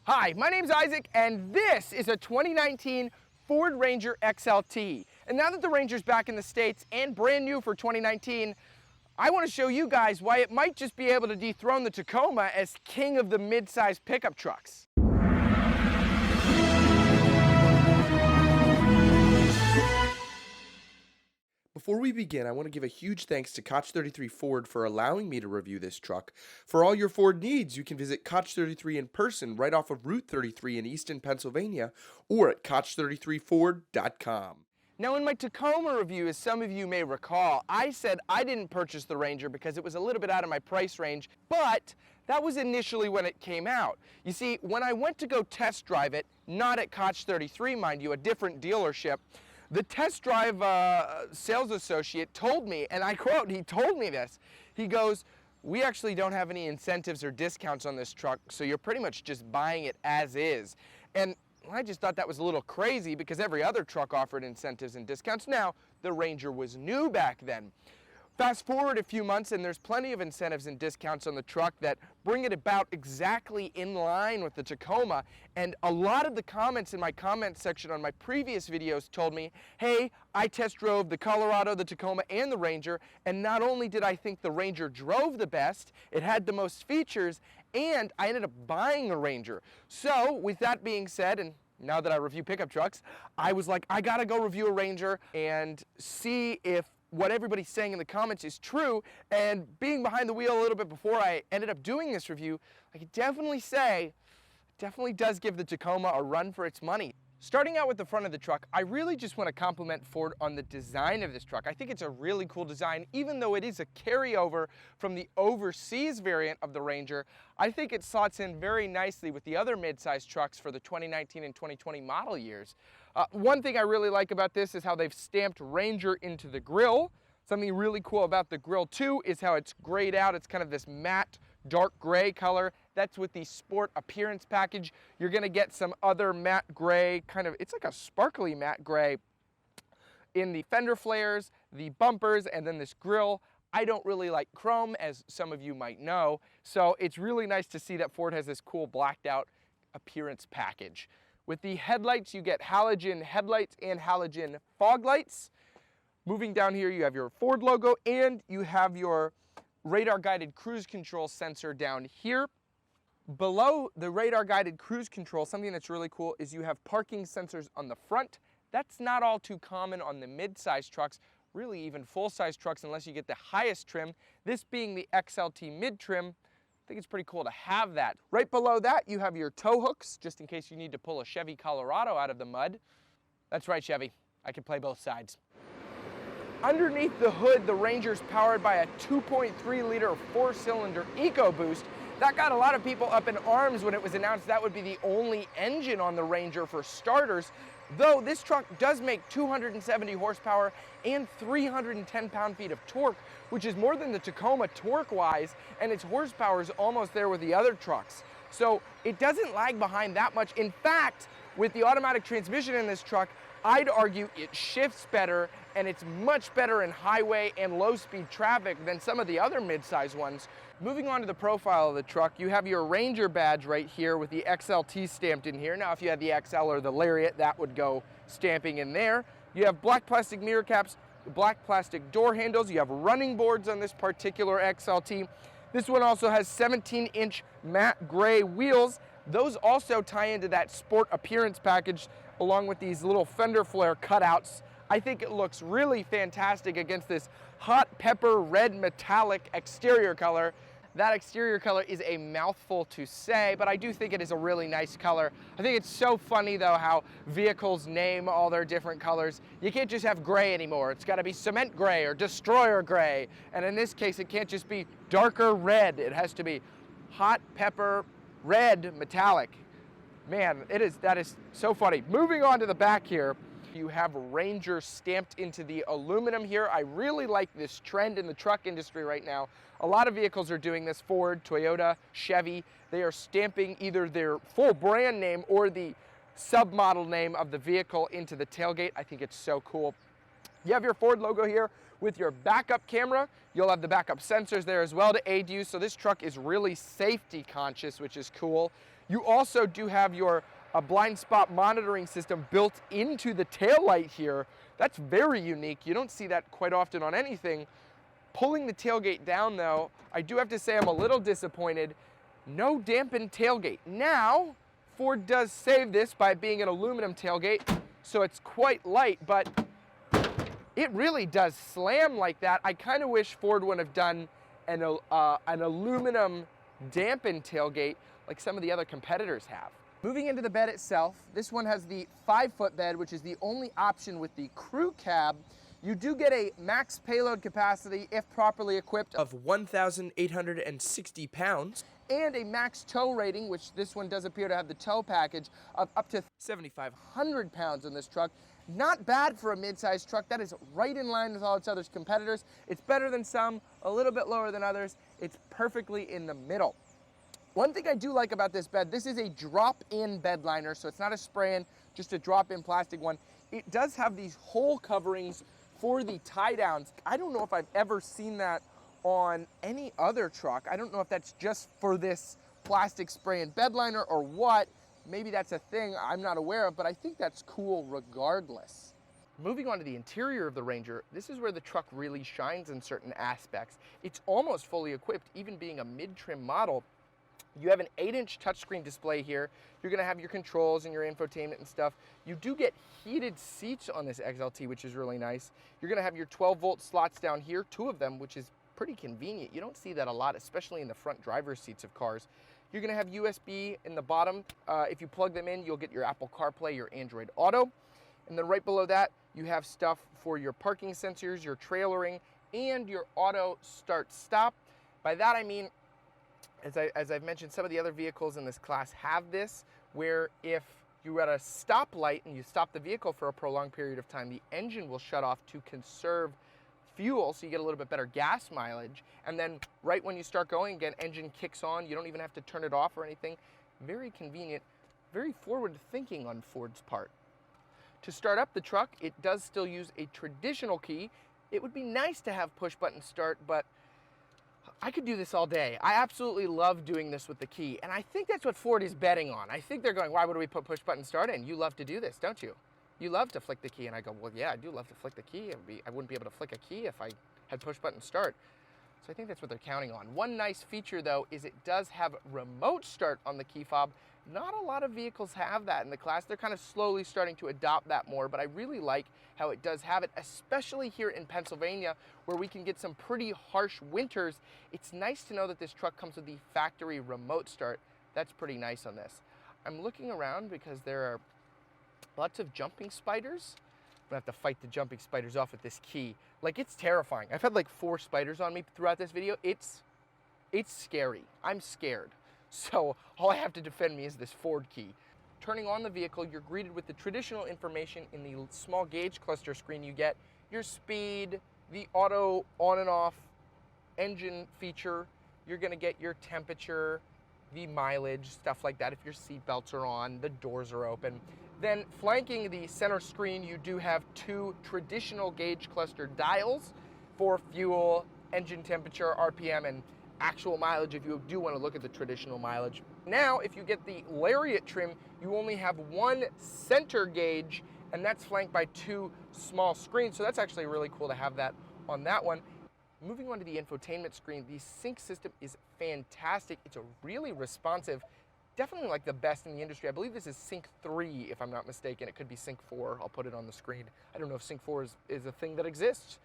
Hi, my name's Isaac, and this is a 2019 Ford Ranger XLT. And now that the Ranger's back in the States and brand new for 2019, I want to show you guys why it might just be able to dethrone the Tacoma as king of the mid-size pickup trucks. Before we begin, I want to give a huge thanks to Koch 33 Ford for allowing me to review this truck. For all your Ford needs, you can visit Koch 33 in person right off of Route 33 in Easton, Pennsylvania, or at koch33ford.com. Now in my Tacoma review, as some of you may recall, I said I didn't purchase the Ranger because it was a little bit out of my price range, but that was initially when it came out. You see, when I went to go test drive it, not at Koch 33, mind you, a different dealership, the test drive sales associate told me, and I quote, he told me this, he goes, "We actually don't have any incentives or discounts on this truck, so you're pretty much just buying it as is." And I just thought that was a little crazy because every other truck offered incentives and discounts. Now, the Ranger was new back then. Fast forward a few months and there's plenty of incentives and discounts on the truck that bring it about exactly in line with the Tacoma. And a lot of the comments in my comment section on my previous videos told me, hey, I test drove the Colorado, the Tacoma, and the Ranger, and not only did I think the Ranger drove the best, it had the most features, and I ended up buying a Ranger. So with that being said, and now that I review pickup trucks, I was like, I gotta go review a Ranger and see if what everybody's saying in the comments is true. And being behind the wheel a little bit before I ended up doing this review, I could definitely say, it definitely does give the Tacoma a run for its money. Starting out with the front of the truck, I really just want to compliment Ford on the design of this truck. I think it's a really cool design, even though it is a carryover from the overseas variant of the Ranger. I think it slots in very nicely with the other mid-size trucks for the 2019 and 2020 model years. One thing I really like about this is how they've stamped Ranger into the grille. Something really cool about the grille too is how it's grayed out. It's kind of this matte dark gray color. That's with the Sport Appearance package. You're gonna get some other matte gray, kind of, it's like a sparkly matte gray in the fender flares, the bumpers, and then this grille. I don't really like chrome, as some of you might know, so it's really nice to see that Ford has this cool blacked out appearance package. With the headlights, you get halogen headlights and halogen fog lights. Moving down here, you have your Ford logo, and you have your radar-guided cruise control sensor down here. Below the radar-guided cruise control, something that's really cool is you have parking sensors on the front. That's not all too common on the mid-size trucks, really even full-size trucks unless you get the highest trim. This being the XLT mid-trim, I think it's pretty cool to have that. Right below that, you have your tow hooks, just in case you need to pull a Chevy Colorado out of the mud. That's right, Chevy, I can play both sides. Underneath the hood, the Ranger's powered by a 2.3-liter four-cylinder EcoBoost. That got a lot of people up in arms when it was announced that would be the only engine on the Ranger for starters, though this truck does make 270 horsepower and 310 pound-feet of torque, which is more than the Tacoma torque-wise, and its horsepower is almost there with the other trucks. So it doesn't lag behind that much. In fact, with the automatic transmission in this truck, I'd argue it shifts better and it's much better in highway and low-speed traffic than some of the other mid-size ones. Moving on to the profile of the truck, you have your Ranger badge right here with the XLT stamped in here. Now, if you had the XL or the Lariat, that would go stamping in there. You have black plastic mirror caps, black plastic door handles. You have running boards on this particular XLT. This one also has 17-inch matte gray wheels. Those also tie into that Sport Appearance package along with these little fender flare cutouts. I think it looks really fantastic against this hot pepper red metallic exterior color. That exterior color is a mouthful to say, but I do think it is a really nice color. I think it's so funny though how vehicles name all their different colors. You can't just have gray anymore. It's gotta be cement gray or destroyer gray. And in this case, it can't just be darker red. It has to be hot pepper red metallic. Man, that is so funny. Moving on to the back here, you have Ranger stamped into the aluminum here. I really like this trend in the truck industry right now. A lot of vehicles are doing this. Ford, Toyota, Chevy, they are stamping either their full brand name or the submodel name of the vehicle into the tailgate. I think it's so cool. You have your Ford logo here with your backup camera. You'll have the backup sensors there as well to aid you. So this truck is really safety conscious, which is cool. You also do have your blind spot monitoring system built into the taillight here. That's very unique. You don't see that quite often on anything. Pulling the tailgate down though, I do have to say I'm a little disappointed. No dampened tailgate. Now, Ford does save this by being an aluminum tailgate, so it's quite light, but it really does slam like that. I kind of wish Ford would have done an aluminum dampened tailgate like some of the other competitors have. Moving into the bed itself, this one has the 5-foot bed, which is the only option with the crew cab. You do get a max payload capacity, if properly equipped, of 1,860 pounds. And a max tow rating, which this one does appear to have the tow package, of up to 7,500 pounds on this truck. Not bad for a mid-sized truck. That is right in line with all its other competitors. It's better than some, a little bit lower than others. It's perfectly in the middle. One thing I do like about this bed, this is a drop-in bed liner, so it's not a spray-in, just a drop-in plastic one. It does have these hole coverings for the tie-downs. I don't know if I've ever seen that on any other truck. I don't know if that's just for this plastic spray-in bed liner or what. Maybe that's a thing I'm not aware of, but I think that's cool regardless. Moving on to the interior of the Ranger, this is where the truck really shines in certain aspects. It's almost fully equipped, even being a mid-trim model. You have an 8-inch touchscreen display here. You're gonna have your controls and your infotainment and stuff. You do get heated seats on this XLT, which is really nice. You're gonna have your 12-volt slots down here, 2 of them, which is pretty convenient. You don't see that a lot, especially in the front driver's seats of cars. You're gonna have USB in the bottom. If you plug them in, you'll get your Apple CarPlay, your Android Auto. And then right below that, you have stuff for your parking sensors, your trailering, and your auto start-stop. By that I mean, as I've mentioned, some of the other vehicles in this class have this, where if you're at a stoplight and you stop the vehicle for a prolonged period of time, the engine will shut off to conserve fuel, so you get a little bit better gas mileage. And then right when you start going again, engine kicks on. You don't even have to turn it off or anything. Very convenient, very forward thinking on Ford's part. To start up the truck, it does still use a traditional key. It would be nice to have push button start, but I could do this all day. I absolutely love doing this with the key, and I think that's what Ford is betting on. I think they're going, why would we put push button start in? You love to do this, don't you? You love to flick the key. And I go, well, yeah, I do love to flick the key. I wouldn't be able to flick a key if I had push button start. So I think that's what they're counting on. One nice feature though is it does have remote start on the key fob. Not a lot of vehicles have that in the class. They're kind of slowly starting to adopt that more, but I really like how it does have it, especially here in Pennsylvania where we can get some pretty harsh winters. It's nice to know that this truck comes with the factory remote start. That's pretty nice on this. I'm looking around because there are lots of jumping spiders. I'm gonna have to fight the jumping spiders off with this key. Like, it's terrifying. I've had like 4 spiders on me throughout this video. It's scary. I'm scared. So all I have to defend me is this Ford key. Turning on the vehicle, you're greeted with the traditional information in the small gauge cluster screen. You get your speed, the auto on and off engine feature. You're gonna get your temperature, the mileage, stuff like that. If your seat belts are on, the doors are open. Then flanking the center screen, you do have 2 traditional gauge cluster dials for fuel, engine temperature, RPM, and actual mileage if you do want to look at the traditional mileage. Now, if you get the Lariat trim, you only have 1 center gauge, and that's flanked by 2 small screens. So that's actually really cool to have that on that one. Moving on to the infotainment screen, the sync system is fantastic. It's a really responsive, definitely like the best in the industry. I believe this is Sync 3, if I'm not mistaken. It could be Sync 4. I'll put it on the screen. I don't know if Sync 4 is a thing that exists,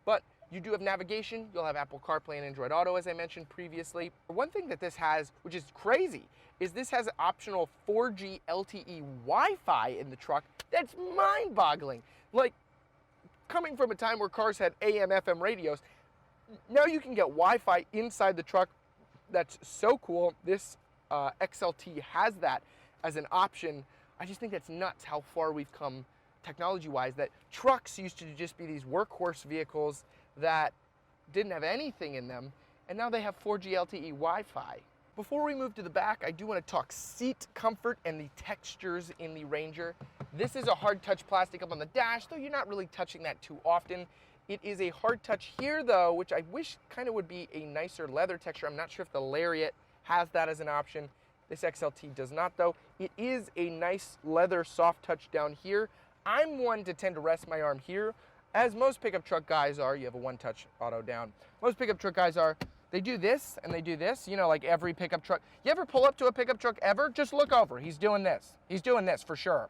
but you do have navigation. You'll have Apple CarPlay and Android Auto, as I mentioned previously. One thing that this has, which is crazy, is this has optional 4G LTE Wi-Fi in the truck. That's mind-boggling. Like, coming from a time where cars had AM, FM radios, now you can get Wi-Fi inside the truck. That's so cool. This XLT has that as an option. I just think that's nuts how far we've come technology-wise, that trucks used to just be these workhorse vehicles that didn't have anything in them, and now they have 4G LTE Wi-Fi. Before we move to the back, I do want to talk seat comfort and the textures in the Ranger. This is a hard touch plastic up on the dash, though you're not really touching that too often. It is a hard touch here though, which I wish kind of would be a nicer leather texture. I'm not sure if the Lariat has that as an option. This XLT does not though. It is a nice leather soft touch down here. I'm one to tend to rest my arm here, as most pickup truck guys are. You have a one-touch auto down. Most pickup truck guys are, they do this and they do this, you know, like every pickup truck. You ever pull up to a pickup truck ever? Just look over. He's doing this. He's doing this for sure.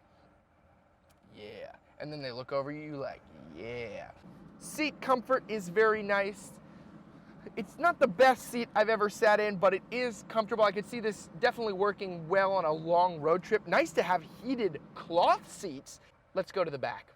Yeah. And then they look over you like, yeah. Seat comfort is very nice. It's not the best seat I've ever sat in, but it is comfortable. I could see this definitely working well on a long road trip. Nice to have heated cloth seats. Let's go to the back.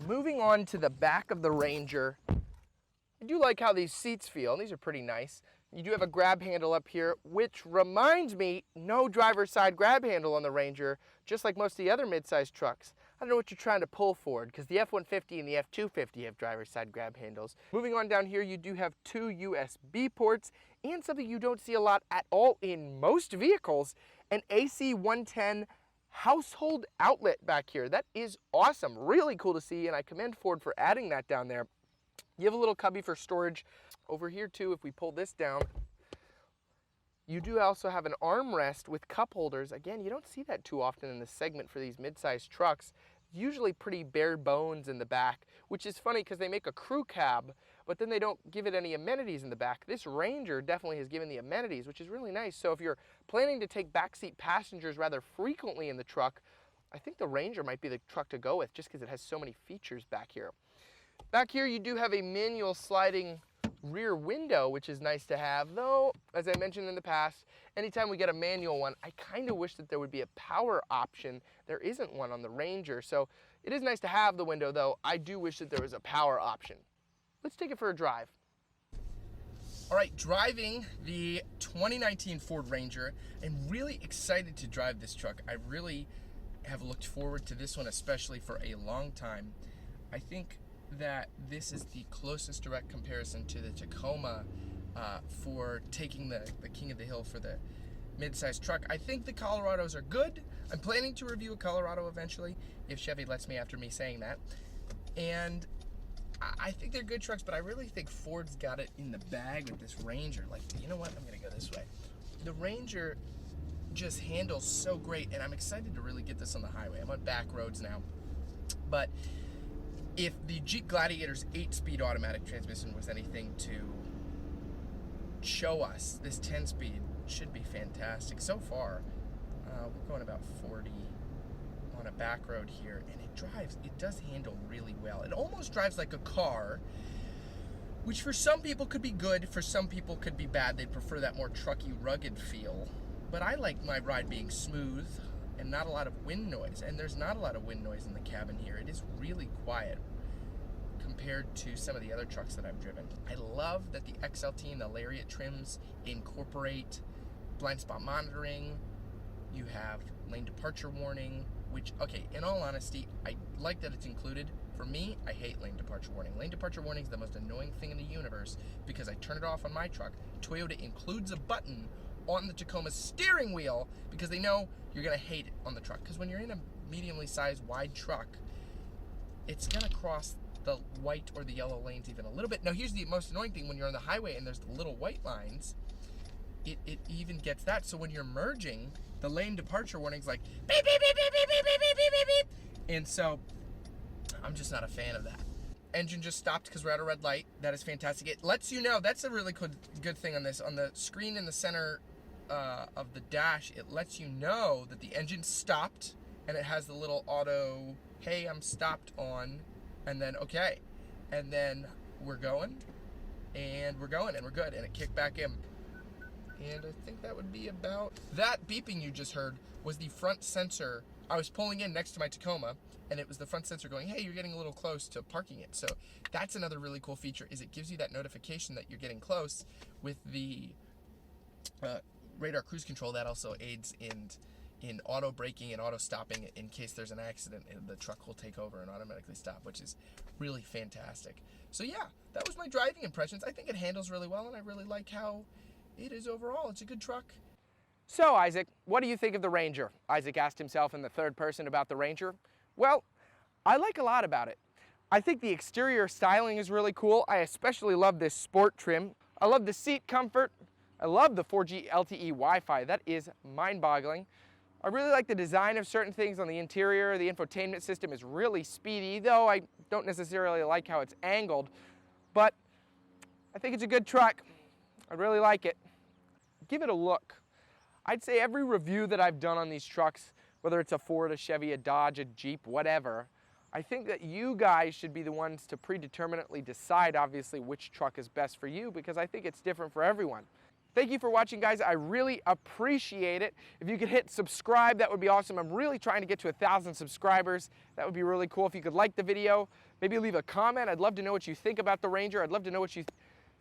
Moving on to the back of the Ranger. I do like how these seats feel. These are pretty nice. You do have a grab handle up here, which reminds me, no driver's side grab handle on the Ranger, just like most of the other mid-size trucks. I don't know what you're trying to pull forward, because the F-150 and the F-250 have driver's side grab handles. Moving on down here, you do have 2 USB ports, and something you don't see a lot at all in most vehicles, an AC-110 household outlet back here. That is awesome, really cool to see, and I commend Ford for adding that down there. You have a little cubby for storage over here too. If we pull this down, you do also have an armrest with cup holders. Again, you don't see that too often in this segment for these mid-sized trucks. Usually pretty bare bones in the back, which is funny because they make a crew cab, but then they don't give it any amenities in the back. This Ranger definitely has given the amenities, which is really nice. So if you're planning to take backseat passengers rather frequently in the truck, I think the Ranger might be the truck to go with just because it has so many features back here. Back here you do have a manual sliding rear window, which is nice to have, though, as I mentioned in the past, anytime we get a manual one, I kind of wish that there would be a power option. There isn't one on the Ranger, so it is nice to have the window, though. I do wish that there was a power option. Let's take it for a drive. All right, driving the 2019 Ford Ranger. I'm really excited to drive this truck. I really have looked forward to this one, especially for a long time. I think that this is the closest direct comparison to the Tacoma for taking the king of the hill for the mid-sized truck. I think the Colorados are good. I'm planning to review a Colorado eventually, if Chevy lets me after me saying that. And I think they're good trucks, but I really think Ford's got it in the bag with this Ranger. Like, you know what? I'm gonna go this way. The Ranger just handles so great, and I'm excited to really get this on the highway. I'm on back roads now, but if the Jeep Gladiator's 8-speed automatic transmission was anything to show us, this 10-speed should be fantastic. So far, we're going about 40 on a back road here, and it does handle really well. It almost drives like a car, which for some people could be good, for some people could be bad. They'd prefer that more trucky, rugged feel. But I like my ride being smooth and not a lot of wind noise, and there's not a lot of wind noise in the cabin here. It is really quiet compared to some of the other trucks that I've driven. I love that the XLT and the Lariat trims incorporate blind spot monitoring. You have lane departure warning, which, okay, in all honesty, I like that it's included. For me, I hate lane departure warning. Lane departure warning is the most annoying thing in the universe because I turn it off on my truck. Toyota includes a button on the Tacoma's steering wheel because they know you're gonna hate it on the truck. Because when you're in a mediumly sized wide truck, it's gonna cross the white or the yellow lanes even a little bit. Now here's the most annoying thing: when you're on the highway and there's the little white lines, it even gets that. So when you're merging, the lane departure warning's like beep, beep, beep, beep, beep, beep, beep, beep, beep, beep. And so I'm just not a fan of that. Engine just stopped because we're at a red light. That is fantastic. It lets you know. That's a really good thing on this. On the screen in the center of the dash, it lets you know that the engine stopped, and it has the little auto, hey, I'm stopped on, and then okay. And then we're going, and we're going, and we're good. And it kicked back in. And I think that would be about... That beeping you just heard was the front sensor. I was pulling in next to my Tacoma, and it was the front sensor going, hey, you're getting a little close to parking it. So that's another really cool feature, is it gives you that notification that you're getting close with the radar cruise control. That also aids in auto braking and auto stopping in case there's an accident, and the truck will take over and automatically stop, which is really fantastic. So yeah, that was my driving impressions. I think it handles really well, and I really like how it is overall. It's a good truck. So Isaac, what do you think of the Ranger? Isaac asked himself in the third person about the Ranger. Well, I like a lot about it. I think the exterior styling is really cool. I especially love this sport trim. I love the seat comfort. I love the 4G LTE Wi-Fi. That is mind-boggling. I really like the design of certain things on the interior. The infotainment system is really speedy, though I don't necessarily like how it's angled. But I think it's a good truck. I really like it. Give it a look. I'd say every review that I've done on these trucks, whether it's a Ford, a Chevy, a Dodge, a Jeep, whatever, I think that you guys should be the ones to predeterminately decide, obviously, which truck is best for you, because I think it's different for everyone. Thank you for watching, guys. I really appreciate it. If you could hit subscribe, that would be awesome. I'm really trying to get to 1,000 subscribers. That would be really cool. If you could like the video, maybe leave a comment. I'd love to know what you think about the Ranger. I'd love to know what you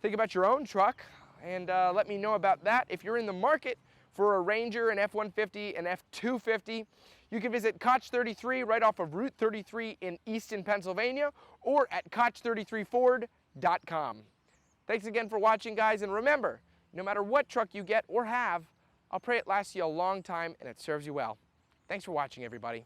think about your own truck, and let me know about that. If you're in the market for a Ranger, an F-150, an F-250, you can visit Koch 33 right off of Route 33 in Easton, Pennsylvania, or at Koch33Ford.com. Thanks again for watching, guys, and remember, no matter what truck you get or have, I'll pray it lasts you a long time and it serves you well. Thanks for watching, everybody.